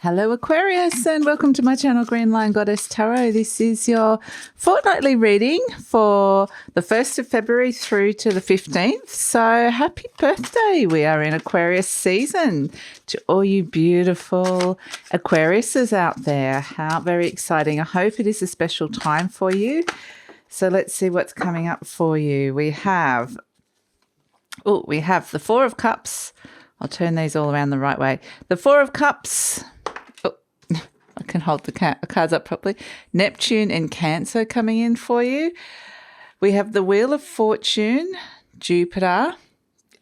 Hello Aquarius and welcome to my channel GreenLion Goddess Tarot. This is your fortnightly reading for the 1st of February through to the 15th. So happy birthday. We are in Aquarius season. To all you beautiful Aquariuses out there. How very exciting. I hope it is a special time for you. So let's see what's coming up for you. We have the Four of Cups. I'll turn these all around the right way. The Four of Cups. I can hold the cards up properly. Neptune and Cancer coming in for you. We have the Wheel of Fortune, Jupiter,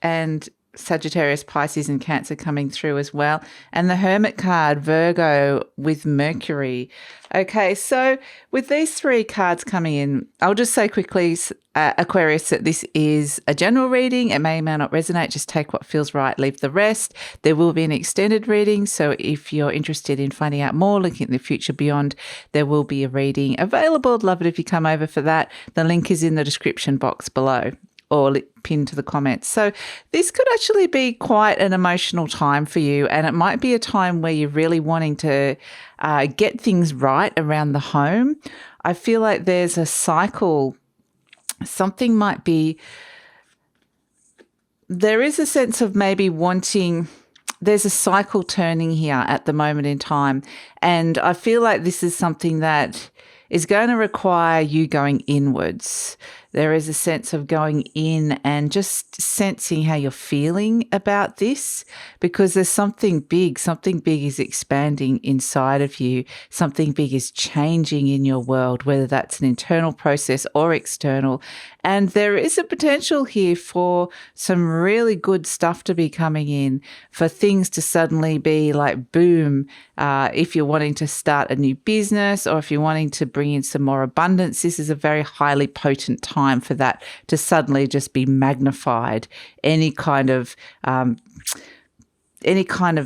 and Sagittarius, Pisces, and Cancer coming through as well. And the Hermit card, Virgo with Mercury. Okay, so with these three cards coming in, I'll just say quickly, Aquarius, that this is a general reading. It may or may not resonate. Just take what feels right, leave the rest. There will be an extended reading. So if you're interested in finding out more, looking at the future beyond, there will be a reading available. I'd love it if you come over for that. The link is in the description box below, or pinned to the comments. So this could actually be quite an emotional time for you, and it might be a time where you're really wanting to get things right around the home. I feel like there's a cycle. Something might be, there is a sense of maybe wanting, there's a cycle turning here at the moment in time, and I feel like this is something that is going to require you going inwards. There is a sense of going in and just sensing how you're feeling about this, because there's something big is expanding inside of you. Something big is changing in your world, whether that's an internal process or external. And there is a potential here for some really good stuff to be coming in, for things to suddenly be like boom. If you're wanting to start a new business, or if you're wanting to bring in some more abundance, this is a very highly potent time for that to suddenly just be magnified. Any kind of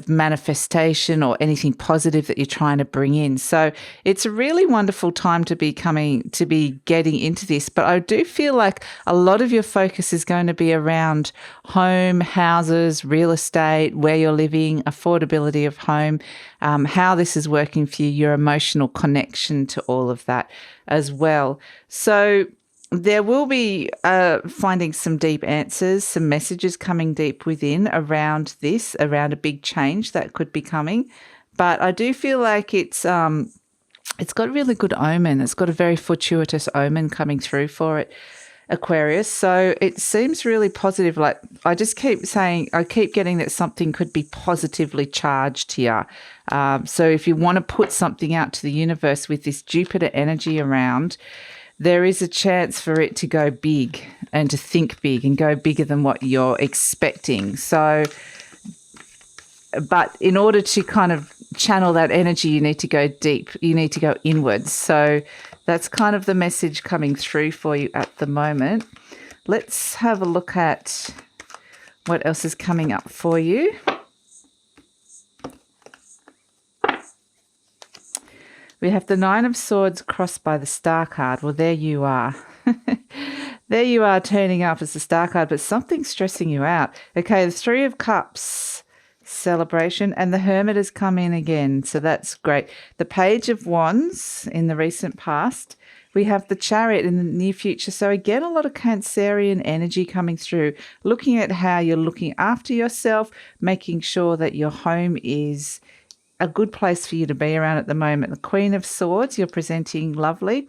manifestation or anything positive that you're trying to bring in. So it's a really wonderful time to be getting into this. But I do feel like a lot of your focus is going to be around home, houses, real estate, where you're living, affordability of home, how this is working for you, your emotional connection to all of that as well. So there will be finding some deep answers, some messages coming deep within around this, around a big change that could be coming. But I do feel like it's got really good omen. It's got a very fortuitous omen coming through for it, Aquarius. So it seems really positive. Like I just keep saying, I keep getting that something could be positively charged here. So if you want to put something out to the universe with this Jupiter energy around, there is a chance for it to go big and to think big and go bigger than what you're expecting. So, but in order to kind of channel that energy, you need to go deep. You need to go inwards. So that's kind of the message coming through for you at the moment. Let's have a look at what else is coming up for you. We have the Nine of Swords crossed by the Star card. Well, there you are. There you are turning up as the Star card, but something's stressing you out. Okay, the Three of Cups, celebration, and the Hermit has come in again, so that's great. The Page of Wands in the recent past. We have the Chariot in the near future. So again, a lot of Cancerian energy coming through, looking at how you're looking after yourself, making sure that your home is a good place for you to be around at the moment. The Queen of Swords, you're presenting lovely.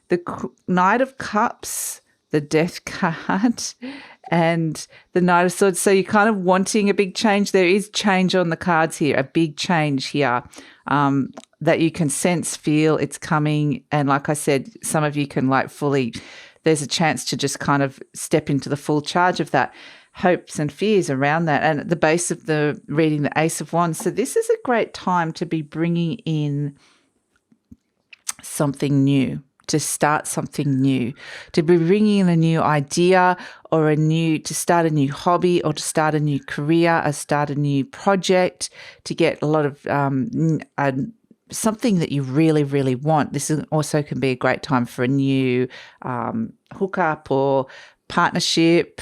The Knight of Cups, the Death card, and the Knight of Swords. So you're kind of wanting a big change. There is change on the cards here, a big change here that you can sense, feel it's coming. And like I said, some of you can like fully, there's a chance to just kind of step into the full charge of that. Hopes and fears around that. And at the base of the reading, the Ace of Wands. So this is a great time to be bringing in something new, to start something new, to be bringing in a new idea or to start a new hobby or to start a new career or start a new project, to get a lot of something that you really, really want. This also can be a great time for a new hookup or partnership,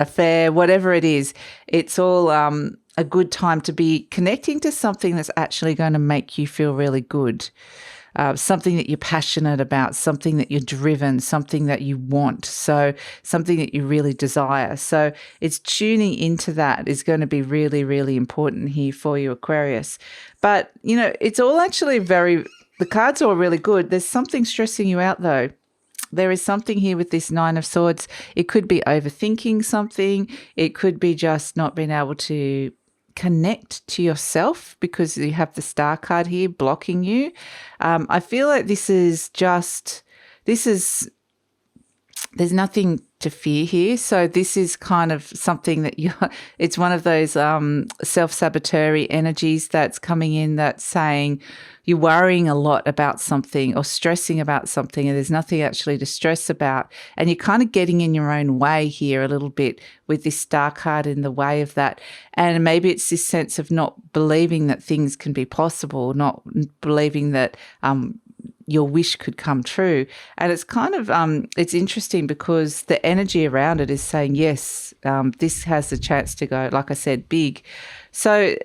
affair, whatever it is. It's all a good time to be connecting to something that's actually going to make you feel really good. Something that you're passionate about, something that you're driven, something that you want, so something that you really desire. So it's tuning into that is going to be really, really important here for you, Aquarius. But, you know, it's all actually the cards are all really good. There's something stressing you out though. There is something here with this Nine of Swords. It could be overthinking something. It could be just not being able to connect to yourself because you have the Star card here blocking you. I feel like there's nothing to fear here. So this is kind of something that it's one of those self-saboteury energies that's coming in that's saying you're worrying a lot about something or stressing about something and there's nothing actually to stress about. And you're kind of getting in your own way here a little bit with this Star card in the way of that. And maybe it's this sense of not believing that things can be possible, not believing that your wish could come true. And it's kind of, it's interesting because the energy around it is saying, yes, this has the chance to go, like I said, big. So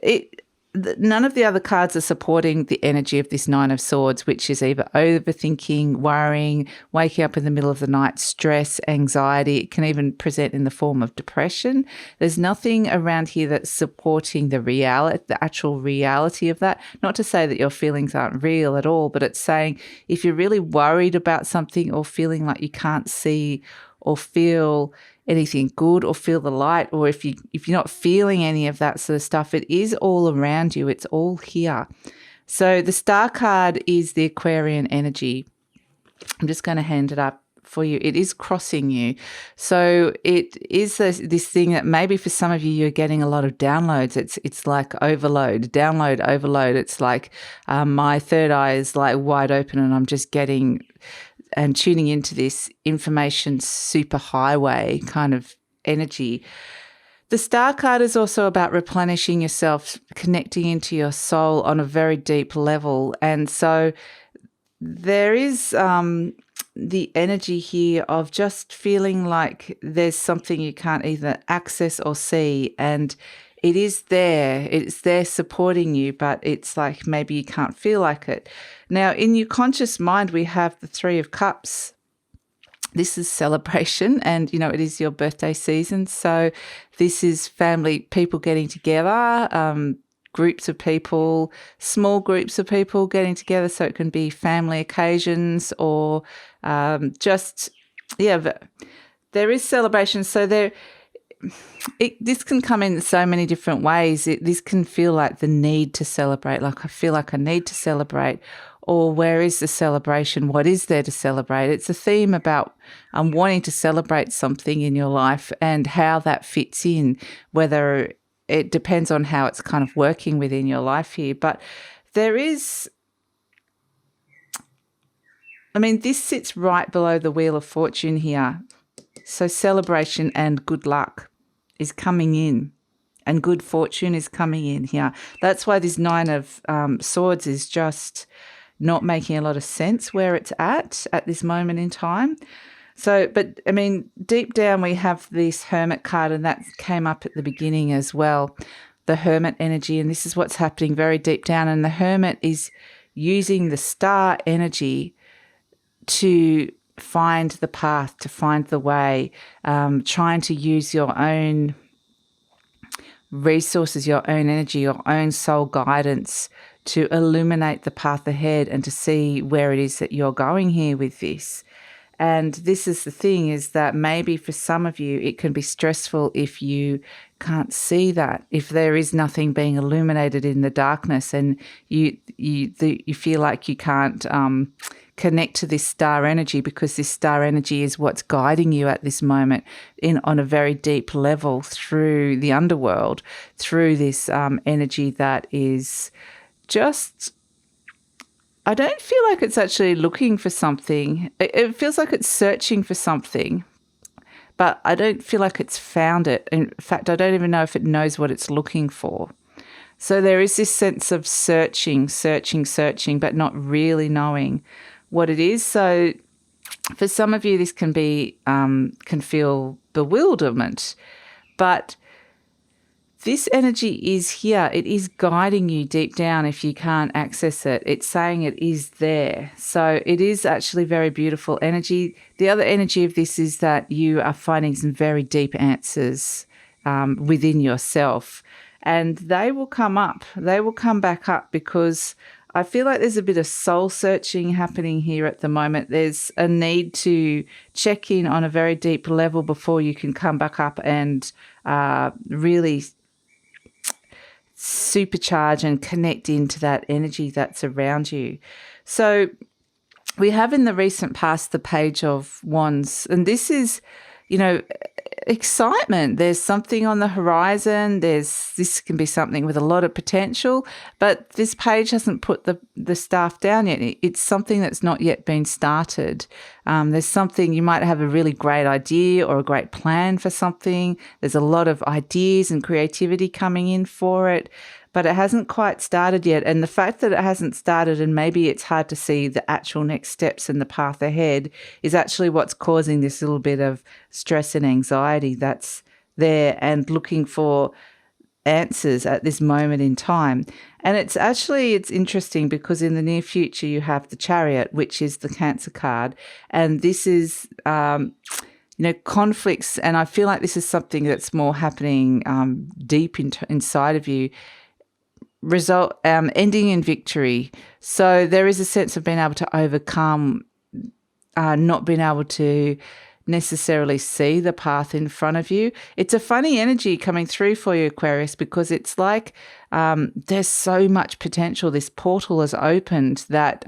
none of the other cards are supporting the energy of this Nine of Swords, which is either overthinking, worrying, waking up in the middle of the night, stress, anxiety. It can even present in the form of depression. There's nothing around here that's supporting the actual reality of that. Not to say that your feelings aren't real at all, but it's saying if you're really worried about something or feeling like you can't see or feel anything good or feel the light, or if you're not feeling any of that sort of stuff, it is all around you. It's all here. So the Star card is the Aquarian energy. I'm just going to hand it up for you. It is crossing you. So it is this thing that maybe for some of you, you're getting a lot of downloads. It's like overload, download, overload. It's like my third eye is like wide open and I'm just getting and tuning into this information superhighway kind of energy. The Star card is also about replenishing yourself, connecting into your soul on a very deep level. And so there is the energy here of just feeling like there's something you can't either access or see, and it is there. It's there supporting you, but it's like maybe you can't feel like it. Now, in your conscious mind, we have the Three of Cups. This is celebration and, you know, it is your birthday season. So this is family, people getting together, groups of people, small groups of people getting together. So it can be family occasions or there is celebration. So this can come in so many different ways. This can feel like the need to celebrate, like I feel like I need to celebrate, or where is the celebration? What is there to celebrate? It's a theme about wanting to celebrate something in your life and how that fits in, whether it depends on how it's kind of working within your life here. But this sits right below the Wheel of Fortune here. So celebration and good luck is coming in and good fortune is coming in here. That's why this Nine of Swords is just not making a lot of sense where it's at this moment in time. So, but I mean, deep down we have this Hermit card, and that came up at the beginning as well, the Hermit energy. And this is what's happening very deep down. And the Hermit is using the Star energy to find the path, to find the way, trying to use your own resources, your own energy, your own soul guidance to illuminate the path ahead and to see where it is that you're going here with this. And this is the thing, is that maybe for some of you it can be stressful if you can't see that, if there is nothing being illuminated in the darkness, and you feel like you can't connect to this star energy, because this star energy is what's guiding you at this moment on a very deep level through the underworld, through this energy that is just, I don't feel like it's actually looking for something. It feels like it's searching for something, but I don't feel like it's found it. In fact, I don't even know if it knows what it's looking for. So there is this sense of searching, but not really knowing what it is. So for some of you, this can feel bewilderment, but this energy is here. It is guiding you deep down if you can't access it. It's saying it is there. So it is actually very beautiful energy. The other energy of this is that you are finding some very deep answers within yourself. And they will come up. They will come back up because I feel like there's a bit of soul searching happening here at the moment. There's a need to check in on a very deep level before you can come back up and really supercharge and connect into that energy that's around you. So we have in the recent past the Page of Wands, and this is, you know, excitement. There's something on the horizon. This can be something with a lot of potential, but this page hasn't put the staff down yet. It's something that's not yet been started. There's something, you might have a really great idea or a great plan for something. There's a lot of ideas and creativity coming in for it, but it hasn't quite started yet. And the fact that it hasn't started, and maybe it's hard to see the actual next steps in the path ahead, is actually what's causing this little bit of stress and anxiety that's there and looking for answers at this moment in time. And it's interesting because in the near future you have the Chariot, which is the Cancer card. And this is, conflicts. And I feel like this is something that's more happening deep inside of you. Ending in victory. So there is a sense of being able to overcome not being able to necessarily see the path in front of you. It's a funny energy coming through for you, Aquarius, because it's like there's so much potential. This portal has opened that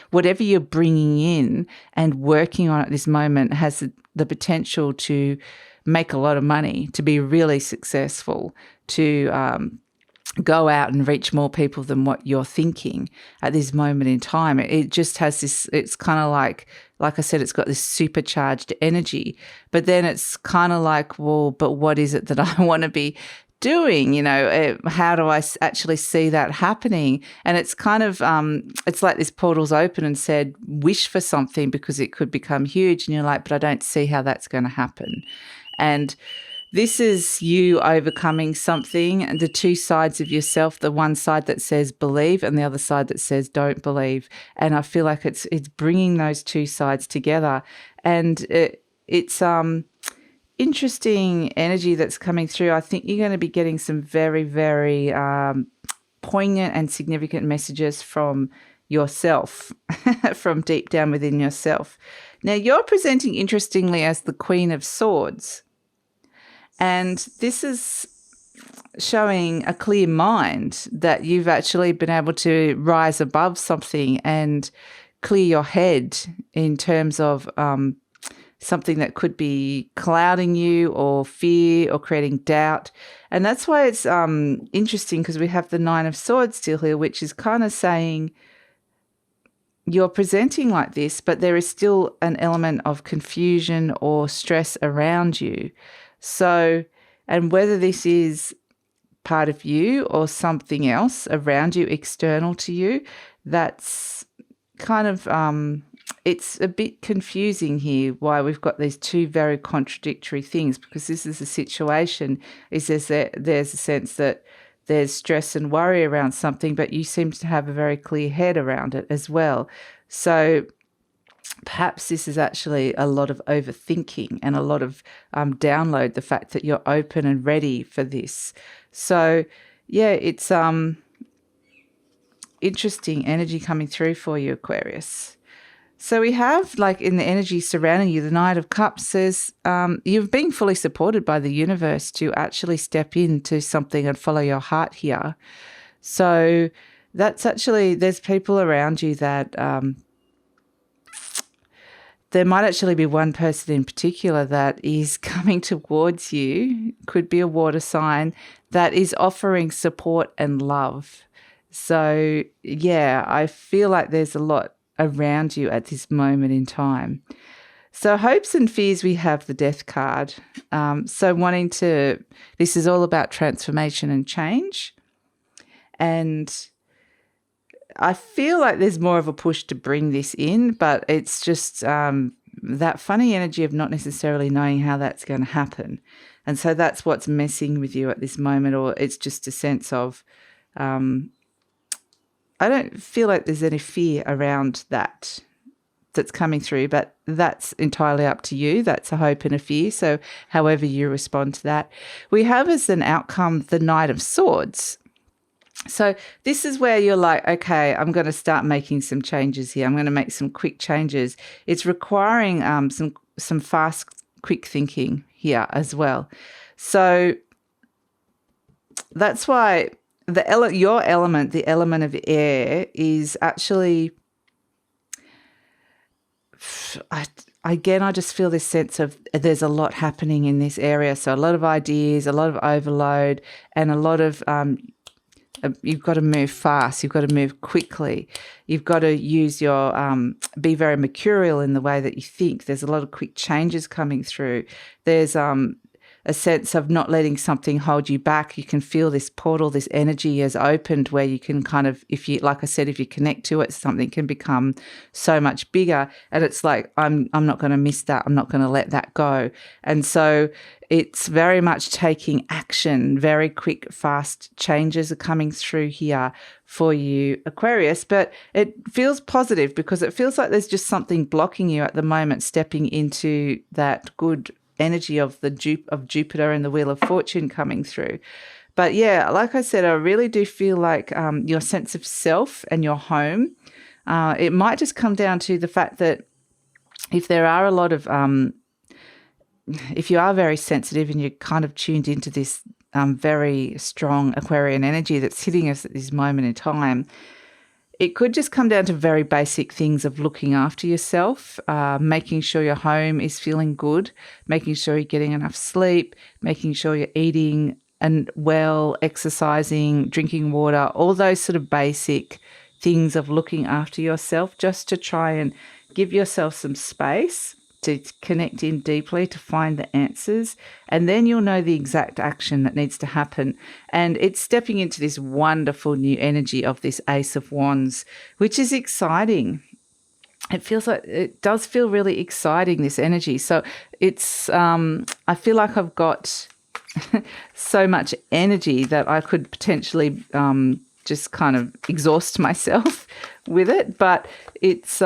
whatever you're bringing in and working on at this moment has the potential to make a lot of money, to be really successful, to go out and reach more people than what you're thinking at this moment in time. It just has this, it's kind of like I said, it's got this supercharged energy, but then it's kind of like, well, but what is it that I want to be doing? How do I actually see that happening? And it's kind of, it's like this portal's open and said, wish for something because it could become huge. And you're like, but I don't see how that's going to happen. And this is you overcoming something, and the two sides of yourself, the one side that says believe and the other side that says don't believe. And I feel like it's bringing those two sides together. And it's interesting energy that's coming through. I think you're going to be getting some very, very poignant and significant messages from yourself, from deep down within yourself. Now, you're presenting interestingly as the Queen of Swords. And this is showing a clear mind that you've actually been able to rise above something and clear your head in terms of something that could be clouding you or fear or creating doubt. And that's why it's interesting, because we have the Nine of Swords still here, which is kind of saying you're presenting like this, but there is still an element of confusion or stress around you. So, and whether this is part of you or something else around you, external to you, that's kind of, it's a bit confusing here why we've got these two very contradictory things, because this is a situation, there's a sense that there's stress and worry around something, but you seem to have a very clear head around it as well. So perhaps this is actually a lot of overthinking and a lot of download, the fact that you're open and ready for this. So, yeah, it's interesting energy coming through for you, Aquarius. So we have, like, in the energy surrounding you, the Knight of Cups says you've been fully supported by the universe to actually step into something and follow your heart here. So that's actually, there's people around you that there might actually be one person in particular that is coming towards you, could be a water sign, that is offering support and love. So, yeah, I feel like there's a lot around you at this moment in time. So hopes and fears, we have the Death card. So this is all about transformation and change. And I feel like there's more of a push to bring this in, but it's just that funny energy of not necessarily knowing how that's going to happen. And so that's what's messing with you at this moment, or it's just a sense of, I don't feel like there's any fear around that's coming through, but that's entirely up to you. That's a hope and a fear. So however you respond to that. We have as an outcome the Knight of Swords. So this is where you're like, okay, I'm going to start making some changes here. I'm going to make some quick changes. It's requiring some fast, quick thinking here as well. So that's why your element, the element of air, is actually, I just feel this sense of there's a lot happening in this area. So a lot of ideas, a lot of overload, and a lot of you've got to move fast. You've got to move quickly. You've got to use your be very mercurial in the way that you think. There's a lot of quick changes coming through. There's a sense of not letting something hold you back. You can feel this portal, this energy has opened where you can kind of, if you, like I said, if you connect to it, something can become so much bigger. And it's like, I'm not going to miss that. I'm not going to let that go. And so it's very much taking action. Very quick, fast changes are coming through here for you, Aquarius. But it feels positive because it feels like there's just something blocking you at the moment, stepping into that good energy of Jupiter and the Wheel of Fortune coming through. But yeah, like I said, I really do feel like your sense of self and your home, it might just come down to the fact that if there are a lot of, if you are very sensitive and you're kind of tuned into this very strong Aquarian energy that's hitting us at this moment in time, it could just come down to very basic things of looking after yourself, making sure your home is feeling good, making sure you're getting enough sleep, making sure you're eating and well, exercising, drinking water, all those sort of basic things of looking after yourself, just to try and give yourself some space to connect in deeply, to find the answers, and then you'll know the exact action that needs to happen. And it's stepping into this wonderful new energy of this Ace of Wands, which is exciting. It feels like, it does feel really exciting, this energy. So it's, I feel like I've got so much energy that I could potentially just kind of exhaust myself with it, but it's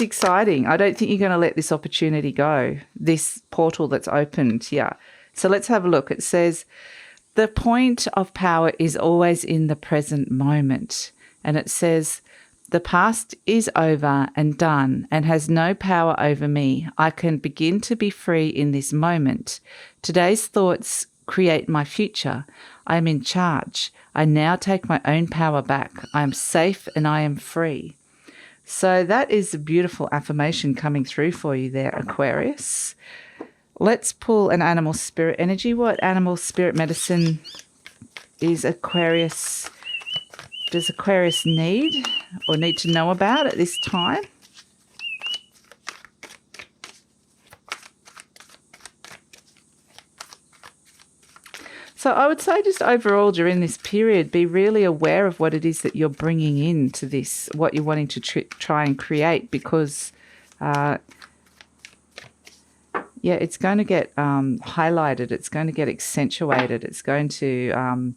exciting. I don't think you're going to let this opportunity go, this portal that's opened here. So let's have a look. It says, the point of power is always in the present moment. And it says, the past is over and done and has no power over me. I can begin to be free in this moment. Today's thoughts create my future. I am in charge. I now take my own power back. I am safe and I am free. So that is a beautiful affirmation coming through for you there, Aquarius. Let's pull an animal spirit energy. What animal spirit medicine is Aquarius? Does Aquarius need or need to know about at this time? So I would say just overall during this period, be really aware of what it is that you're bringing into this, what you're wanting to try and create, because, it's going to get highlighted. It's going to get accentuated. It's going to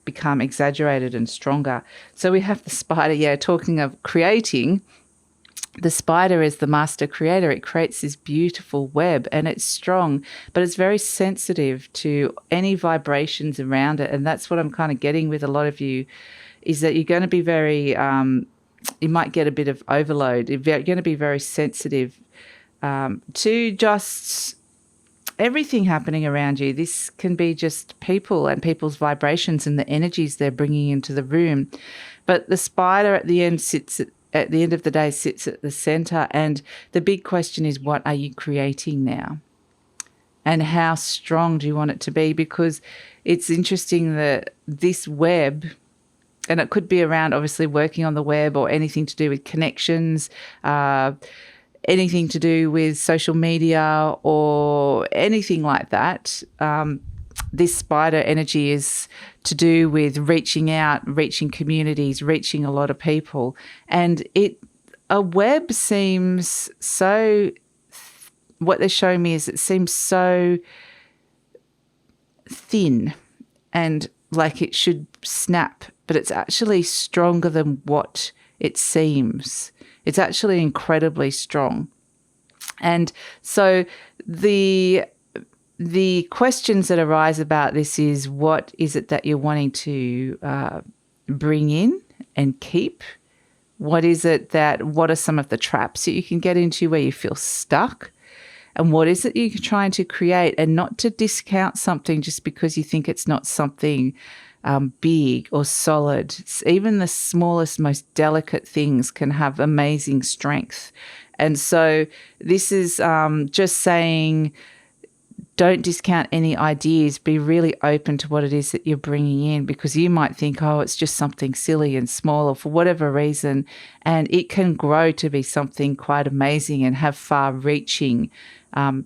become exaggerated and stronger. So we have the spider, talking of creating. The spider is the master creator. It creates this beautiful web and it's strong, but it's very sensitive to any vibrations around it. And that's what I'm kind of getting with a lot of you, is that you're going to be very, you might get a bit of overload. You're going to be very sensitive to just everything happening around you. This can be just people and people's vibrations and the energies they're bringing into the room. But the spider at the end at the end of the day sits at the center, and the big question is, what are you creating now? And how strong do you want it to be? Because it's interesting that this web, and it could be around obviously working on the web or anything to do with connections, anything to do with social media or anything like that. This spider energy is to do with reaching out, reaching communities, reaching a lot of people. And a web seems so what they're showing me is it seems so thin and like it should snap, but it's actually stronger than what it seems. It's actually incredibly strong. And so the questions that arise about this is, what is it that you're wanting to bring in and keep? What are some of the traps that you can get into where you feel stuck? And what is it you're trying to create? And not to discount something just because you think it's not something big or solid. Even the smallest, most delicate things can have amazing strength. And so this is just saying, don't discount any ideas. Be really open to what it is that you're bringing in, because you might think, oh, it's just something silly and small or for whatever reason, and it can grow to be something quite amazing and have far-reaching.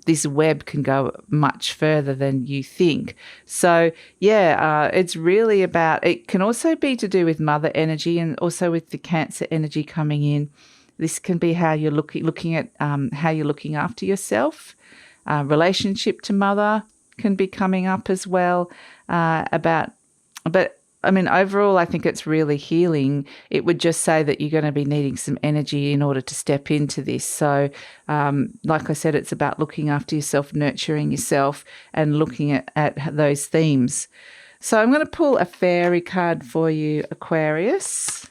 This web can go much further than you think. So, it's really about, it can also be to do with mother energy and also with the Cancer energy coming in. This can be how you're looking at how you're looking after yourself. Relationship to mother can be coming up as well. But I mean, overall, I think it's really healing. It would just say that you're going to be needing some energy in order to step into this. So, like I said, it's about looking after yourself, nurturing yourself, and looking at those themes. So I'm going to pull a fairy card for you, Aquarius.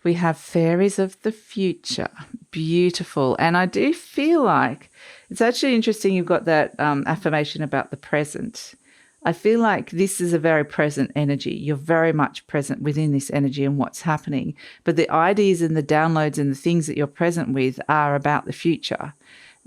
We have fairies of the future. Beautiful. And I do feel like it's actually interesting you've got that affirmation about the present. I feel like this is a very present energy. You're very much present within this energy and what's happening. But the ideas and the downloads and the things that you're present with are about the future.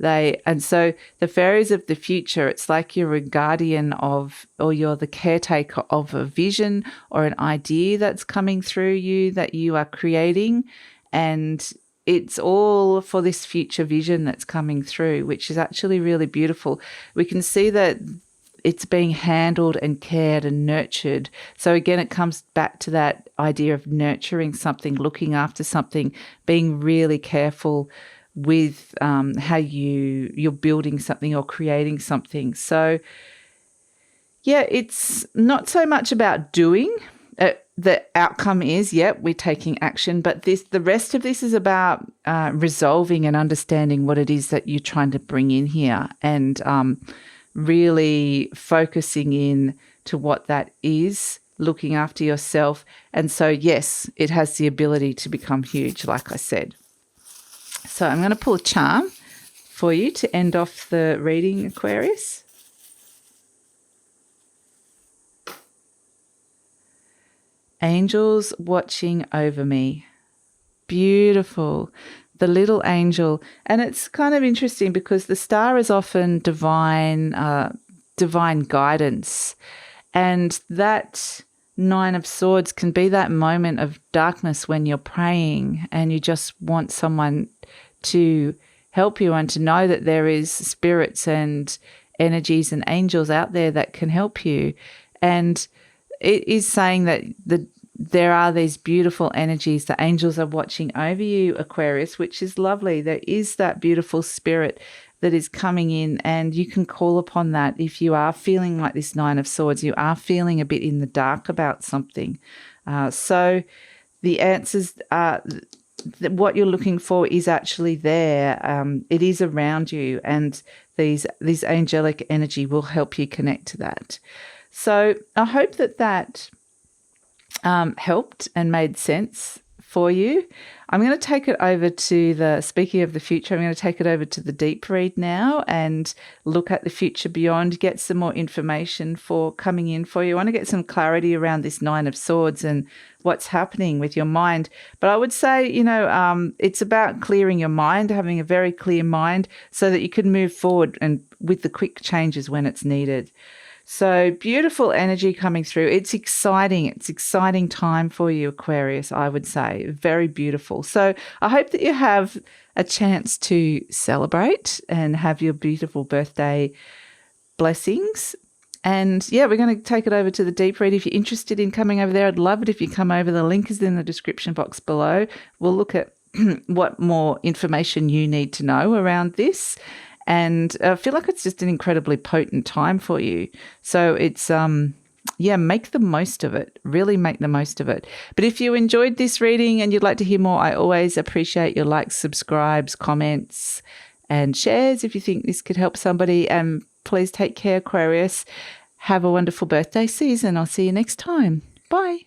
And so the fairies of the future, it's like you're a guardian of, or you're the caretaker of a vision or an idea that's coming through you that you are creating. And it's all for this future vision that's coming through, which is actually really beautiful. We can see that it's being handled and cared and nurtured. So again, it comes back to that idea of nurturing something, looking after something, being really careful with how you're building something or creating something. So it's not so much about doing. The outcome is, we're taking action, but the rest of this is about resolving and understanding what it is that you're trying to bring in here, and really focusing in to what that is, looking after yourself. And so, yes, it has the ability to become huge, like I said. So I'm going to pull a charm for you to end off the reading, Aquarius. Angels watching over me. Beautiful. The little angel. And it's kind of interesting because the star is often divine guidance. And that Nine of Swords can be that moment of darkness when you're praying and you just want someone to help you and to know that there is spirits and energies and angels out there that can help you. And it is saying that there are these beautiful energies. The angels are watching over you, Aquarius, which is lovely. There is that beautiful spirit that is coming in, and you can call upon that if you are feeling like this Nine of Swords, you are feeling a bit in the dark about something. So the answers are, what you're looking for is actually there. It is around you, and this angelic energy will help you connect to that. So I hope that helped and made sense for you. I'm going to take it over to speaking of the future, I'm going to take it over to the deep read now and look at the future beyond, get some more information for coming in for you. I want to get some clarity around this Nine of Swords and what's happening with your mind. But I would say, it's about clearing your mind, having a very clear mind so that you can move forward and with the quick changes when it's needed. So beautiful energy coming through. It's exciting. It's exciting time for you, Aquarius, I would say. Very beautiful. So I hope that you have a chance to celebrate and have your beautiful birthday blessings. And we're going to take it over to the deep read. If you're interested in coming over there, I'd love it if you come over. The link is in the description box below. We'll look at what more information you need to know around this. And I feel like it's just an incredibly potent time for you. So it's, make the most of it. Really make the most of it. But if you enjoyed this reading and you'd like to hear more, I always appreciate your likes, subscribes, comments, and shares if you think this could help somebody. And please take care, Aquarius. Have a wonderful birthday season. I'll see you next time. Bye.